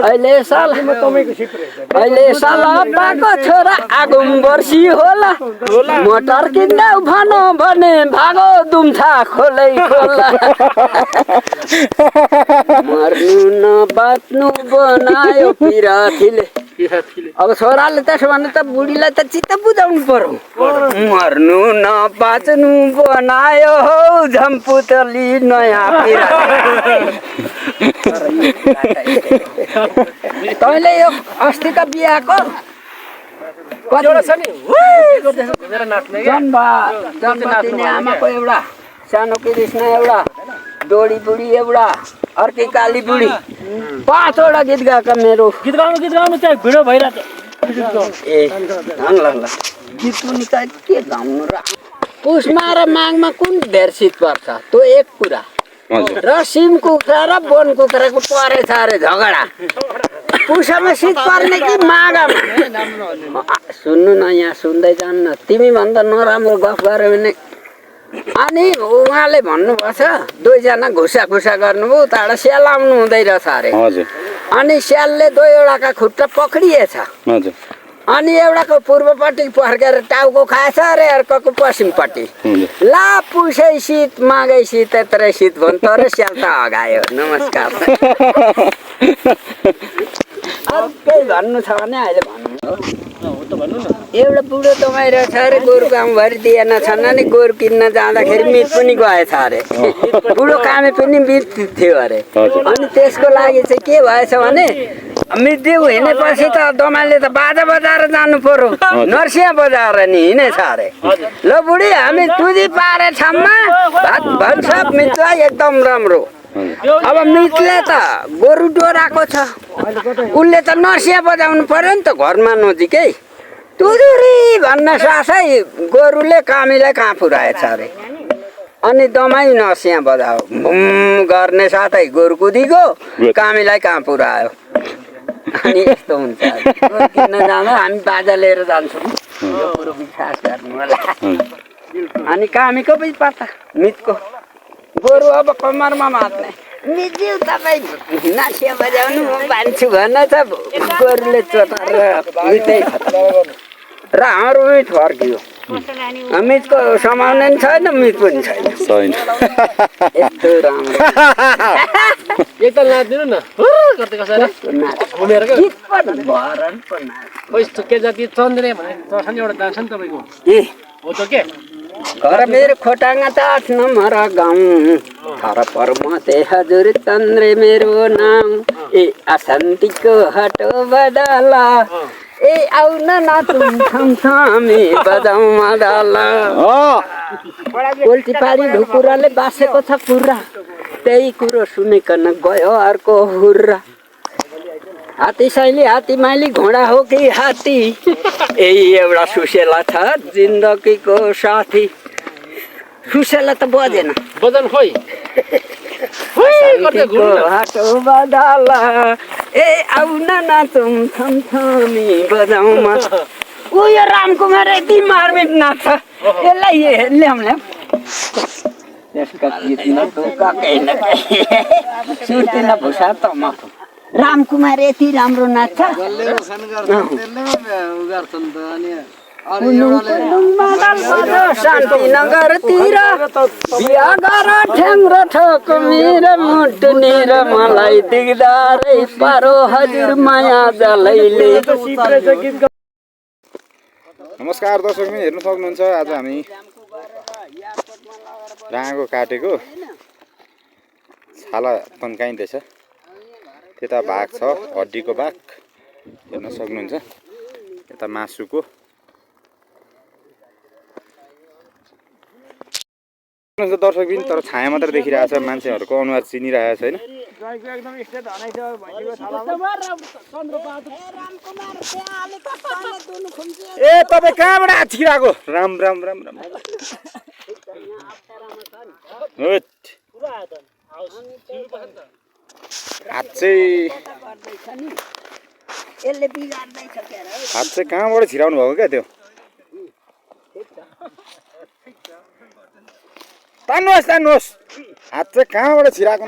अहिले साला बाको छोरा आगुम वर्षी होला मोटर किन्दा भन भने भागो दुम्छा खोलै खोला मर्नु न बाँच्नु बनायो पिराथीले अब छोराले त्यसो भने त बुढीलाई त चित्त बुझाउनु पर्यो मर्नु न बाँच्नु बनायो हौ झम्पुतली नयाँ तैँले यो अस्तिको बिहाको जन्मदिने आमाको एउटा सानो कृष्ण एउटा डोडी बुढी एउटा अर्कै काली बुढी 5 वटा गीत गाएका मेरो गीत गाउनु चाहिँ भिडियो भइरहेको ए ल गीत पनि त के गाउनु र पुसमा र माघमा कुन धेर शीत पर्छ त्यो एक कुरा र सिम कुखुरा र वन कुखुराको परेछ अरे झगडा पुसमा शीत पर्ने कि माघमा सुन्नु न यहाँ सुन्दै जान्न तिमी भन्दा नराम्रो गफ गर्यो भने अनि उहाँले भन्नुभएको छ दुईजना घुसा गर्नुभयो उताबाट स्याल आउनु हुँदै रहेछ अरे अनि स्यालले दुईवटाका खुट्टा पक्रिएछ अनि एउटाको पूर्वपट्टि फर्केर टाउको खाएछ अरे अर्कोको पश्चिमपट्टि ला पुसै शीत माघै शीत यत्रै शीत भन्थ्यो र स्याल त अगायो नमस्कार केही भन्नु छ भने अहिले भन्नु एउटा बुढो तपाईँ रहेछ अरे गोरु गाउँभरि दिएन छन् अनि गोरु किन्न जाँदाखेरि मित पनि गएछ अरे बुढो कामे पनि मित थियो अरे अनि त्यसको लागि चाहिँ के भएछ भने मृत्यु हिँडेपछि त दमाईले त बाजा बजाएर जानु पर्यो नर्सिया बजाएर नि हिँडेछ अरे ल बुढी हामी तुदी पारे ठाउँमा भात भन्छ मितलाई एकदम राम्रो अब मितले त गोरु डोराको छ उसले त नर्सिया बजाउनु पर्यो नि त घरमा नजिकै तुदुरी भन्न साथै गोरुले कामीलाई कहाँ पुऱ्याएछ अरे अनि दमाई नर्सिया बजायो भुम गर्ने साथै गोरु कुदिगयो कामीलाई कहाँ पुऱ्यायो अनि यस्तो हुन्छ गोरु किन्न जाँदा हामी बाजा लिएर जान्छौँ यो कुरो विश्वास गर्नु होला अनि कामीको पनि पत्ता मितको गोरु अब कम्मरमा मात्ने मिज्यू तपाईँ नर्सिया बजाउनु म मान्छु भन्न त गोरुले चोटाएर मितै र हाम्रो मित फर्कियो मितको समाउने पनि छैन मित पनि छैन यस्तो राम्रो एकताल नाच्दिनु न घुमेर के जाति चन्द्रे भने दर्शन एउटा जान्छ नि तपाईँको हो त के घर मेरो खोटाङा त 8 नम्बर गाउँ थर परमते हजुर चन्द्रे मेरो नाम ए अशान्तिको हटो बदला ए आउन नाचौँ छमछमी बजाउँ मदला पोल्टी पारी ढुकुराले बासेको छ कुरा त्यही कुरो सुनिकन गयो अर्को हुर्रा हात्ती साइली हात्ती माइली घोडा हो कि हात्ती यही एउटा सुसेला छ जिन्दगीको साथी सुसेला त बजेन बजन खोइ हाटो बदला ए आउन नाचौँ छमछमी बजाउँ ऊ यो रामकुमार यति मार्मिक नाच्छ यसलाई ल्याउँ त्यसका सुर्तिन भुषा तमाखु रामकुमार यति राम्रो नाच्छ शान्तिनगरतिर बिहा गर ठ्याङ्ग्र ठोक मेरो मुटुनी र मलाई देख्दारै पारो हजुर माया जलैले। नमस्कार दर्शक हेर्न सक्नुहुन्छ आज हामी राँगो काटेको छाला तन्काइँदैछ त्यता भाग छ हड्डीको भाग हेर्न सक्नुहुन्छ यता मासुको दर्शकबिन तर छाया मात्र देखिरहेछ मान्छेहरूको अनुहार चिनिरहेको छैन। ए तपाईँ कहाँबाट हात छिराको राम राम राम राम हात चाहिँ कहाँबाट छिराउनु भएको क्या त्यो तान्नुहोस् हात चाहिँ कहाँबाट छिराएको।